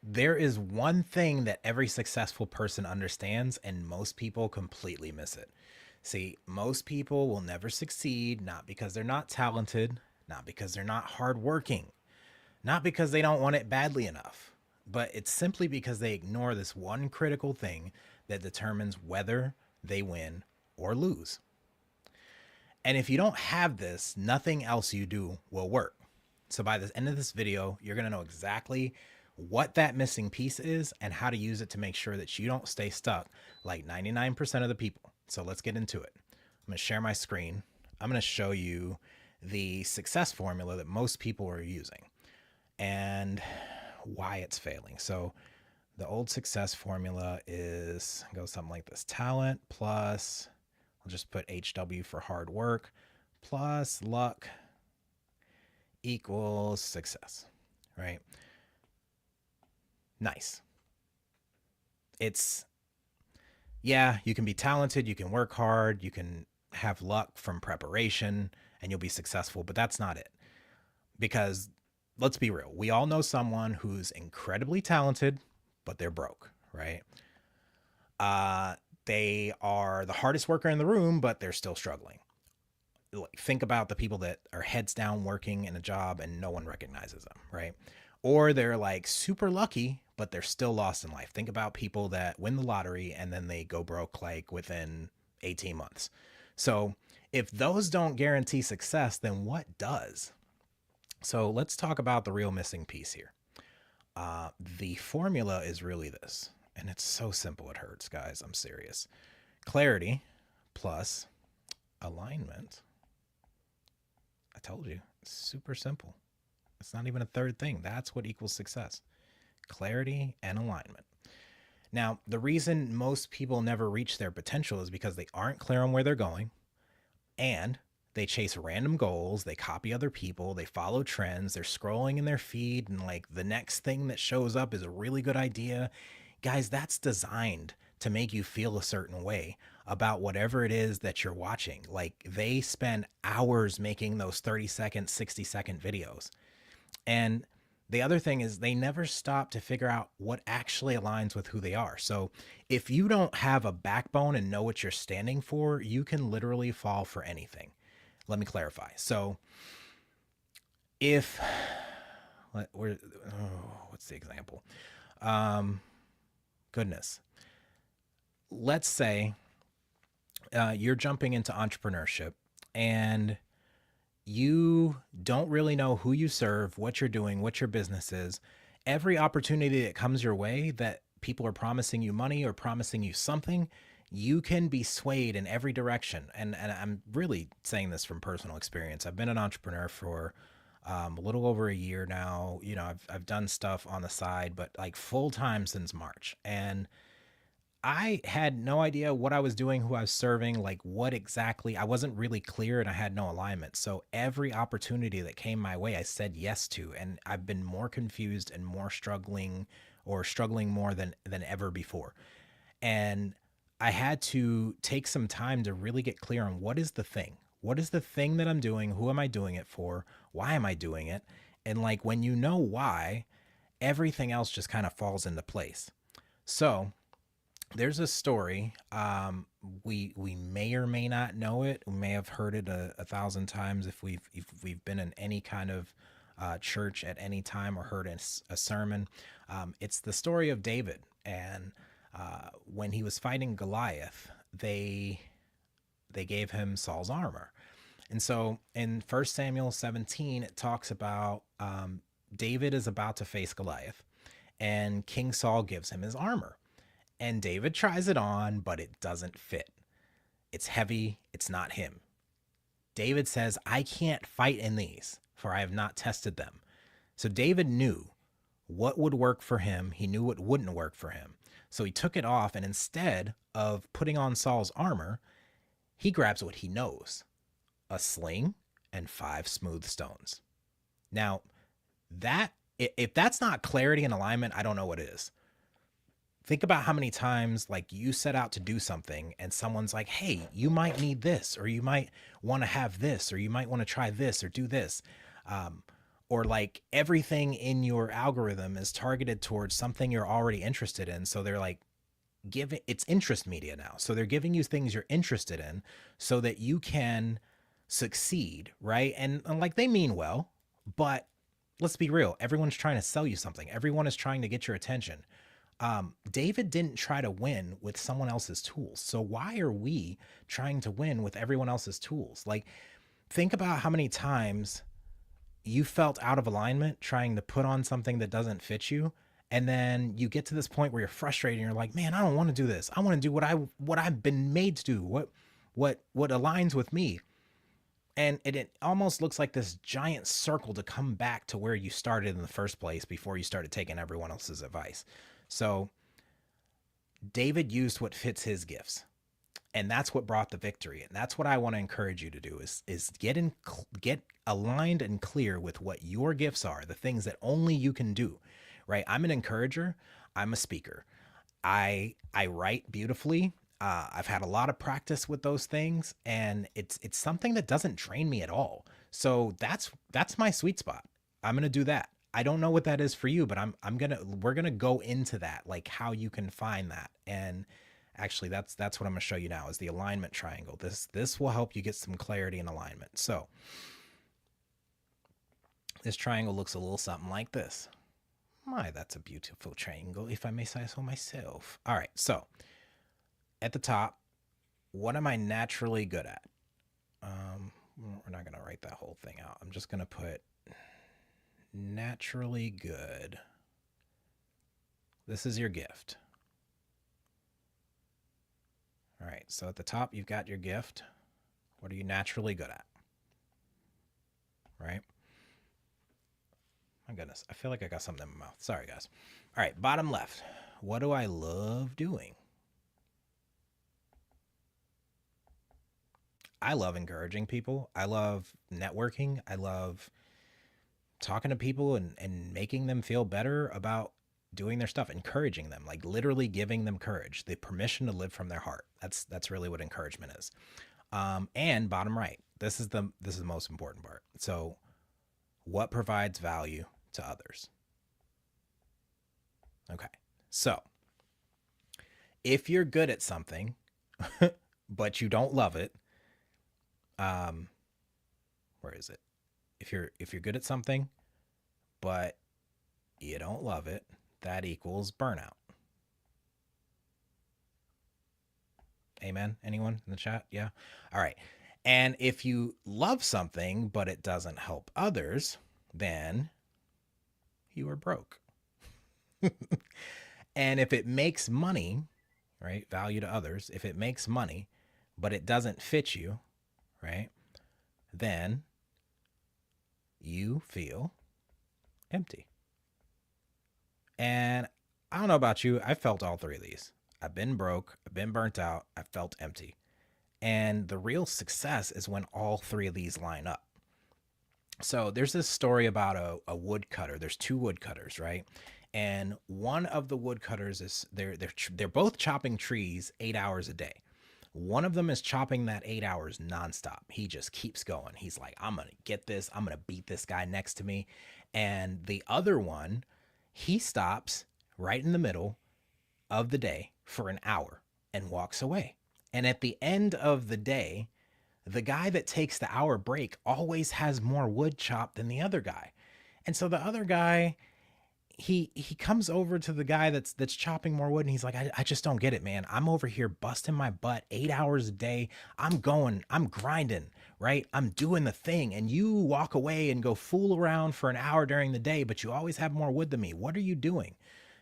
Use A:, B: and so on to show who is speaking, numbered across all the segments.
A: There is one thing that every successful person understands, and most people completely miss it. See, most people will never succeed, not because they're not talented, not because they're not hardworking, not because they don't want it badly enough, but it's simply because they ignore this one critical thing that determines whether they win or lose. And if you don't have this, nothing else you do will work. So by the end of this video, you're going to know exactly what that missing piece is and how to use it to make sure that you don't stay stuck like 99% of the people. So let's get into it. I'm going to share my screen. I'm going to show you the success formula that most people are using and why it's failing. So the old success formula goes something like this: talent plus, I'll just put HW for hard work, plus luck equals success, right? Nice. It's, yeah, you can be talented, you can work hard, you can have luck from preparation, and you'll be successful, but that's not it. Because let's be real, we all know someone who's incredibly talented, but they're broke, right? They are the hardest worker in the room, but they're still struggling. Like, think about the people that are heads down working in a job and no one recognizes them, right? Or they're like super lucky, but they're still lost in life. Think about people that win the lottery and then they go broke like within 18 months. So if those don't guarantee success, then what does? So let's talk about the real missing piece here. The formula is really this, and it's so simple it hurts, guys. I'm serious. Clarity plus alignment. I told you, it's super simple. It's not even a third thing. That's what equals success: clarity and alignment. Now, the reason most people never reach their potential is because they aren't clear on where they're going, and they chase random goals, they copy other people, they follow trends, they're scrolling in their feed, and like the next thing that shows up is a really good idea. Guys, that's designed to make you feel a certain way about whatever it is that you're watching. Like, they spend hours making those 30-second, 60-second videos. And the other thing is they never stop to figure out what actually aligns with who they are. So if you don't have a backbone and know what you're standing for, you can literally fall for anything. Let me clarify. So if, what's the example? Goodness. Let's say you're jumping into entrepreneurship and you don't really know who you serve, what you're doing, what your business is. Every opportunity that comes your way that people are promising you money or promising you something, you can be swayed in every direction. And I'm really saying this from personal experience. I've been an entrepreneur for a little over a year now. You know, I've done stuff on the side, but like full time since March. And I had no idea what I was doing, who I was serving, like what exactly. I wasn't really clear and I had no alignment. So every opportunity that came my way, I said yes to. And I've been more confused and more struggling, or struggling more than ever before. And I had to take some time to really get clear on what is the thing. What is the thing that I'm doing? Who am I doing it for? Why am I doing it? And like when you know why, everything else just kind of falls into place. So there's a story. We may or may not know it. We may have heard it a thousand times if we've been in any kind of church at any time or heard a sermon. It's the story of David, and when he was fighting Goliath, they gave him Saul's armor. And so in 1 Samuel 17, it talks about David is about to face Goliath, and King Saul gives him his armor. And David tries it on, but it doesn't fit. It's heavy. It's not him. David says, I can't fight in these, for I have not tested them. So David knew what would work for him. He knew what wouldn't work for him. So he took it off, and instead of putting on Saul's armor, he grabs what he knows: a sling and 5 smooth stones. Now, that if that's not clarity and alignment, I don't know what is. Think about how many times like you set out to do something and someone's like, hey, you might need this, or you might want to have this, or you might want to try this or do this. or like everything in your algorithm is targeted towards something you're already interested in. So they're like giving it's interest media now. So they're giving you things you're interested in so that you can succeed, right? And like they mean well, but let's be real. Everyone's trying to sell you something. Everyone is trying to get your attention. David didn't try to win with someone else's tools. So why are we trying to win with everyone else's tools? Like, think about how many times you felt out of alignment trying to put on something that doesn't fit you. And then you get to this point where you're frustrated and you're like, man, I don't want to do this. I want to do what I've been made to do, what aligns with me. And it almost looks like this giant circle to come back to where you started in the first place before you started taking everyone else's advice. So David used what fits his gifts, and that's what brought the victory. And that's what I want to encourage you to do is get aligned and clear with what your gifts are, the things that only you can do. Right? I'm an encourager. I'm a speaker. I write beautifully. I've had a lot of practice with those things, and it's something that doesn't drain me at all. So that's my sweet spot. I'm gonna do that. I don't know what that is for you, but we're gonna go into that, like how you can find that. And actually, that's what I'm gonna show you now is the alignment triangle. This will help you get some clarity and alignment. So this triangle looks a little something like this. My, that's a beautiful triangle, if I may say so myself. All right, so at the top, what am I naturally good at? We're not going to write that whole thing out. I'm just going to put naturally good. This is your gift. All right, so at the top, you've got your gift. What are you naturally good at? Right? My goodness, I feel like I got something in my mouth. Sorry, guys. All right, bottom left. What do I love doing? I love encouraging people. I love networking. I love talking to people and making them feel better about doing their stuff, encouraging them, like literally giving them courage, the permission to live from their heart. That's really what encouragement is. And bottom right, this is the most important part. So what provides value to others? Okay. So if you're good at something, but you don't love it, where is it? If you're good at something, but you don't love it, that equals burnout. Amen. Anyone in the chat? Yeah. All right. And if you love something, but it doesn't help others, then you are broke. And if it makes money, right, value to others, if it makes money, but it doesn't fit you, right, then you feel empty. And I don't know about you, I felt all three of these. I've been broke, I've been burnt out, I felt empty. And the real success is when all three of these line up. So there's this story about a woodcutter. There's two woodcutters, right? And one of the woodcutters is they're both chopping trees 8 hours a day. One of them is chopping that 8 hours nonstop. He just keeps going. He's like, I'm gonna get this. I'm gonna beat this guy next to me. And the other one, he stops right in the middle of the day for an hour and walks away. And at the end of the day, the guy that takes the hour break always has more wood chopped than the other guy. And so the other guy, he comes over to the guy that's chopping more wood, and he's like, I just don't get it, man. I'm over here busting my butt 8 hours a day. I'm grinding, right? I'm doing the thing. And you walk away and go fool around for an hour during the day, but you always have more wood than me. What are you doing?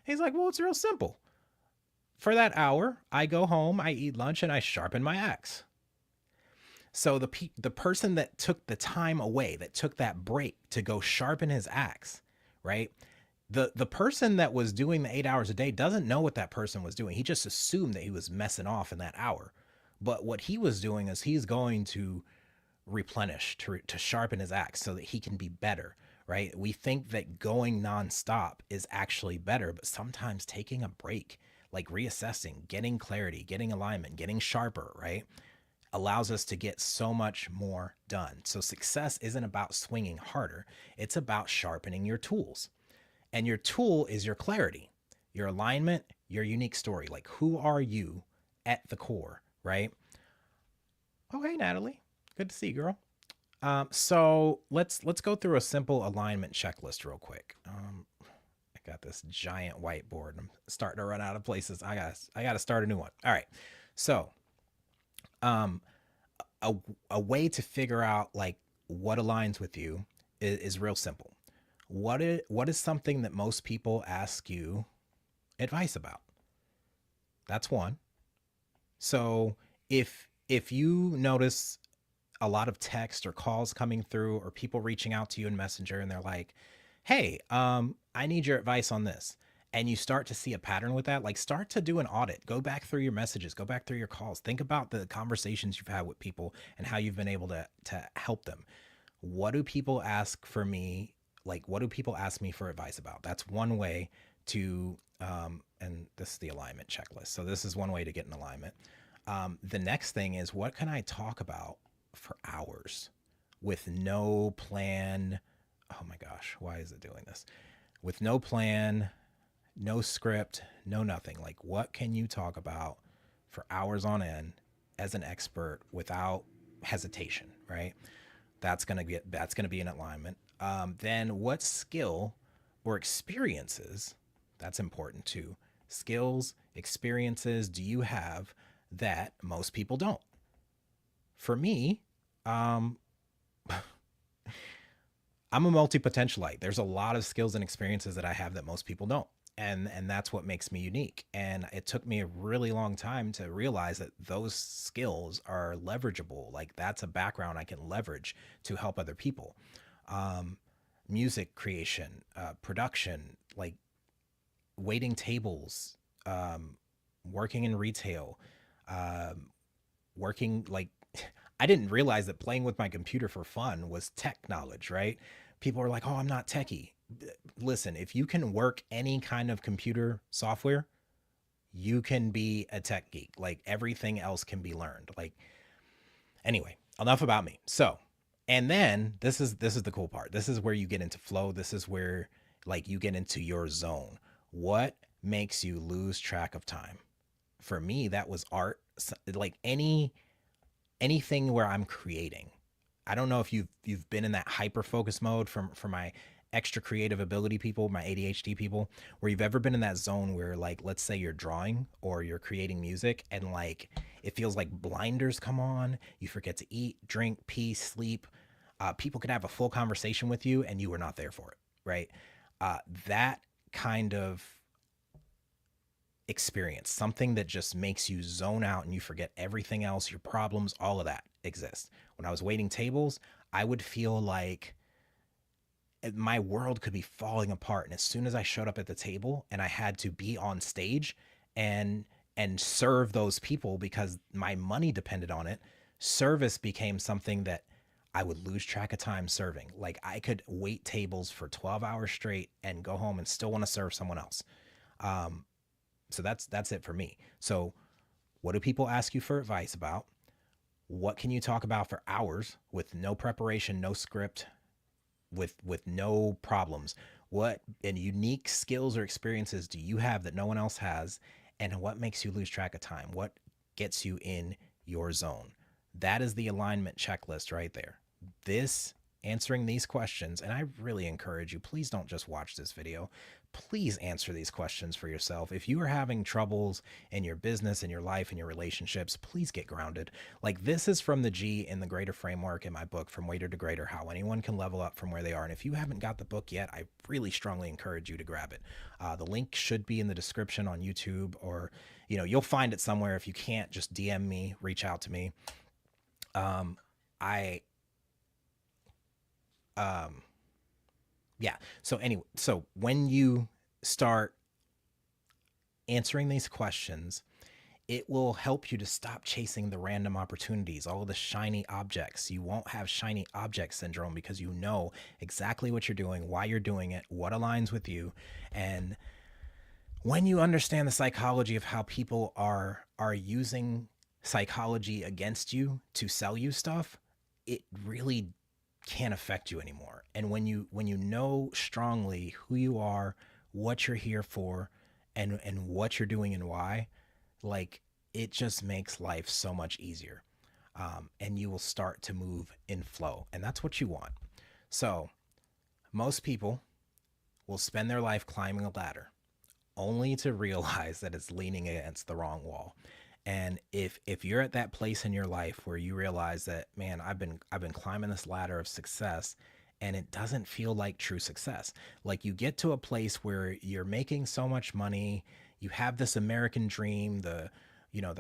A: He's like, well, it's real simple. For that hour, I go home, I eat lunch, and I sharpen my axe. So the person that took the time away, that took that break to go sharpen his axe, right? The person that was doing the 8 hours a day doesn't know what that person was doing. He just assumed that he was messing off in that hour. But what he was doing is he's going to replenish, to sharpen his axe so that he can be better, right? We think that going nonstop is actually better, but sometimes taking a break, like reassessing, getting clarity, getting alignment, getting sharper, right? allows us to get so much more done. So success isn't about swinging harder, it's about sharpening your tools. And your tool is your clarity, your alignment, your unique story. Like, who are you at the core, right? Oh, hey, Natalie. Good to see you, girl. So let's go through a simple alignment checklist real quick. I got this giant whiteboard. I'm starting to run out of places. I gotta start a new one. All right. So um, a a way to figure out like what aligns with you is real simple. What is something that most people ask you advice about? That's one. So if you notice a lot of text or calls coming through or people reaching out to you in Messenger and they're like, "Hey, I need your advice on this." And you start to see a pattern with that, like start to do an audit. Go back through your messages, go back through your calls. Think about the conversations you've had with people and how you've been able to help them. What do people ask for me? Like, what do people ask me for advice about? That's one way to, and this is the alignment checklist. So this is one way to get in alignment. The next thing is, what can I talk about for hours with no plan? Oh my gosh, why is it doing this? With no plan, no script, no nothing. Like, what can you talk about for hours on end as an expert without hesitation, right? That's gonna be in alignment. Then what skill or experiences, that's important too. Skills, experiences do you have that most people don't? For me, um, I'm a multi potentialite. There's a lot of skills and experiences that I have that most people don't. And that's what makes me unique. And it took me a really long time to realize that those skills are leverageable. Like, that's a background I can leverage to help other people. Um, Music creation, production, like waiting tables, um, working in retail, um, working like I didn't realize that playing with my computer for fun was tech knowledge, right? People are like, "Oh, I'm not techie." Listen, if you can work any kind of computer software, you can be a tech geek. Like, everything else can be learned. Like, anyway, enough about me. So, and then this is the cool part. This is where you get into flow. This is where like you get into your zone. What makes you lose track of time? For me, that was art. Like anything where I'm creating. I don't know if you've been in that hyper focus mode from for my extra creative ability people, my ADHD people, where you've ever been in that zone where, like, let's say you're drawing or you're creating music and like it feels like blinders come on, you forget to eat, drink, pee, sleep. People could have a full conversation with you and you were not there for it, right? That kind of experience, something that just makes you zone out and you forget everything else, your problems, all of that exists. When I was waiting tables, I would feel like my world could be falling apart. And as soon as I showed up at the table and I had to be on stage and serve those people because my money depended on it, service became something that I would lose track of time serving. Like, I could wait tables for 12 hours straight and go home and still want to serve someone else. Um, so that's it for me. So what do people ask you for advice about? What can you talk about for hours with no preparation, no script, with no problems? What and unique skills or experiences do you have that no one else has? And what makes you lose track of time? What gets you in your zone? That is the alignment checklist right there. This Answering these questions, and I really encourage you, please don't just watch this video. Please answer these questions for yourself. If you are having troubles in your business, in your life, in your relationships, please get grounded. Like, this is from the G in the Greater Framework in my book, From Waiter to Greater, How Anyone Can Level Up From Where They Are. And if you haven't got the book yet, I really strongly encourage you to grab it. The link should be in the description on YouTube, or, you'll find it somewhere. If you can't, just DM me, reach out to me. Um, I, um, yeah. So anyway, so when you start answering these questions, it will help you to stop chasing the random opportunities, all of the shiny objects. You won't have shiny object syndrome because you know exactly what you're doing, why you're doing it, what aligns with you. And when you understand the psychology of how people are using psychology against you to sell you stuff, it really can't affect you anymore. And when you know strongly who you are, what you're here for, and what you're doing and why, like, it just makes life so much easier. And you will start to move in flow, and that's what you want. So most people will spend their life climbing a ladder only to realize that it's leaning against the wrong wall. And if you're at that place in your life where you realize that, man, I've been climbing this ladder of success and it doesn't feel like true success. Like, you get to a place where you're making so much money, you have this American dream, the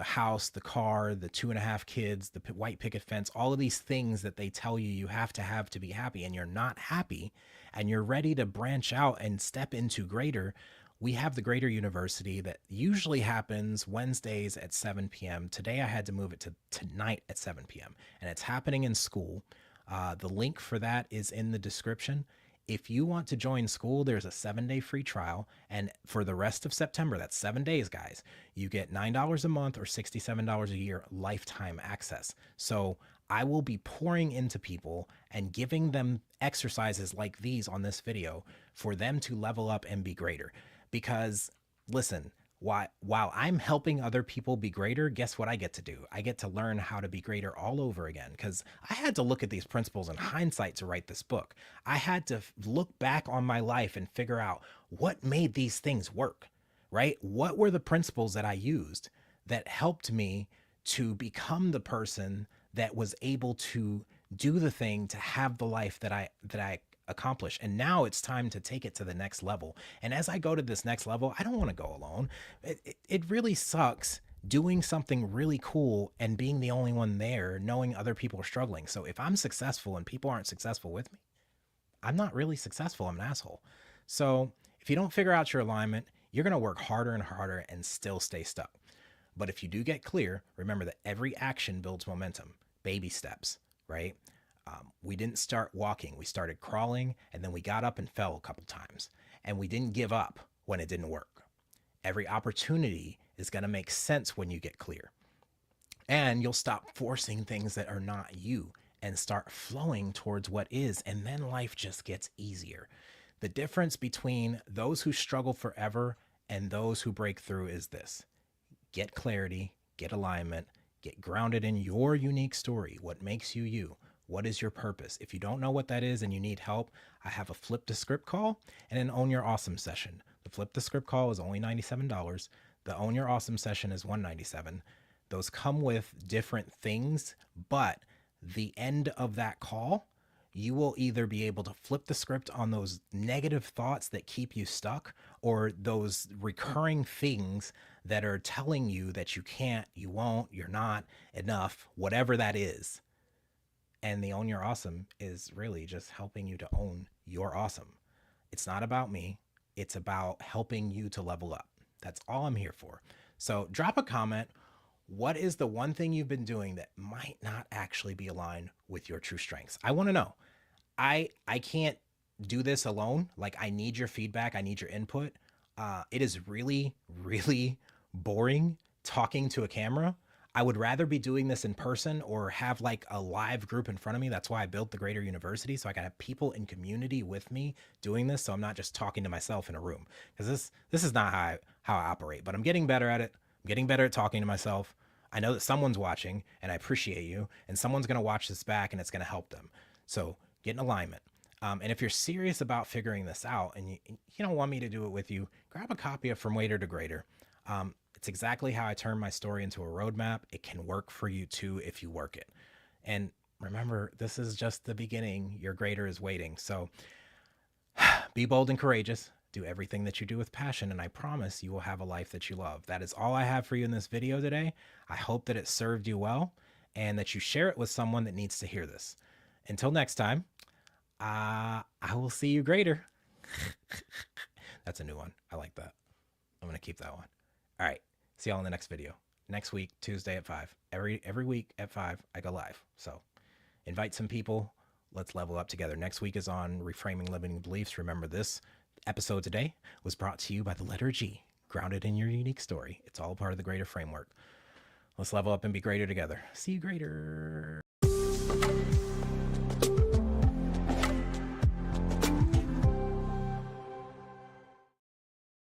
A: house, the car, the 2.5 kids, the white picket fence, all of these things that they tell you you have to be happy, and you're not happy, and you're ready to branch out and step into greater. We have the Greater University that usually happens Wednesdays at 7 p.m. Today I had to move it to tonight at 7 p.m. and it's happening in Skool. The link for that is in the description. If you want to join Skool, there's a 7-day free trial. And for the rest of September, that's 7 days, guys, you get $9 a month or $67 a year lifetime access. So I will be pouring into people and giving them exercises like these on this video for them to level up and be greater. Because listen, while I'm helping other people be greater, guess what I get to do? I get to learn how to be greater all over again, because I had to look at these principles in hindsight to write this book. I had to look back on my life and figure out what made these things work, right? What were the principles that I used that helped me to become the person that was able to do the thing to have the life that I accomplish. And now it's time to take it to the next level. And as I go to this next level, I don't want to go alone. It really sucks doing something really cool and being the only one there, knowing other people are struggling. So if I'm successful and people aren't successful with me, I'm not really successful. I'm an asshole. So if you don't figure out your alignment, you're going to work harder and harder and still stay stuck. But if you do get clear, remember that every action builds momentum, baby steps, right? We didn't start walking. We started crawling, and then we got up and fell a couple times. And we didn't give up when it didn't work. Every opportunity is going to make sense when you get clear. And you'll stop forcing things that are not you and start flowing towards what is. And then life just gets easier. The difference between those who struggle forever and those who break through is this: get clarity, get alignment, get grounded in your unique story. What makes you you? What is your purpose? If you don't know what that is and you need help, I have a flip the script call and an own your awesome session. The flip the script call is only $97. The own your awesome session is $197. Those come with different things, but the end of that call, you will either be able to flip the script on those negative thoughts that keep you stuck, or those recurring things that are telling you that you can't, you won't, you're not enough, whatever that is. And the Own Your Awesome is really just helping you to own your awesome. It's not about me. It's about helping you to level up. That's all I'm here for. So drop a comment. What is the one thing you've been doing that might not actually be aligned with your true strengths? I want to know. I can't do this alone. Like, I need your feedback. I need your input. It is really, really boring talking to a camera. I would rather be doing this in person or have like a live group in front of me. That's why I built the Greater University, so I can have people in community with me doing this, so I'm not just talking to myself in a room. Because this is not how I operate. But I'm getting better at it. I'm getting better at talking to myself. I know that someone's watching, and I appreciate you. And someone's going to watch this back, and it's going to help them. So get in alignment. And if you're serious about figuring this out, and you don't want me to do it with you, grab a copy of From Waiter to Greater. It's exactly how I turn my story into a roadmap. It can work for you too if you work it. And remember, this is just the beginning. Your greater is waiting. So be bold and courageous. Do everything that you do with passion, and I promise you will have a life that you love. That is all I have for you in this video today. I hope that it served you well and that you share it with someone that needs to hear this. Until next time, I will see you greater. That's a new one. I like that. I'm going to keep that one. All right. See y'all in the next video. Next week, Tuesday at 5. Every week at 5, I go live. So invite some people. Let's level up together. Next week is on reframing limiting beliefs. Remember, this episode today was brought to you by the letter G, grounded in your unique story. It's all part of the greater framework. Let's level up and be greater together. See you greater.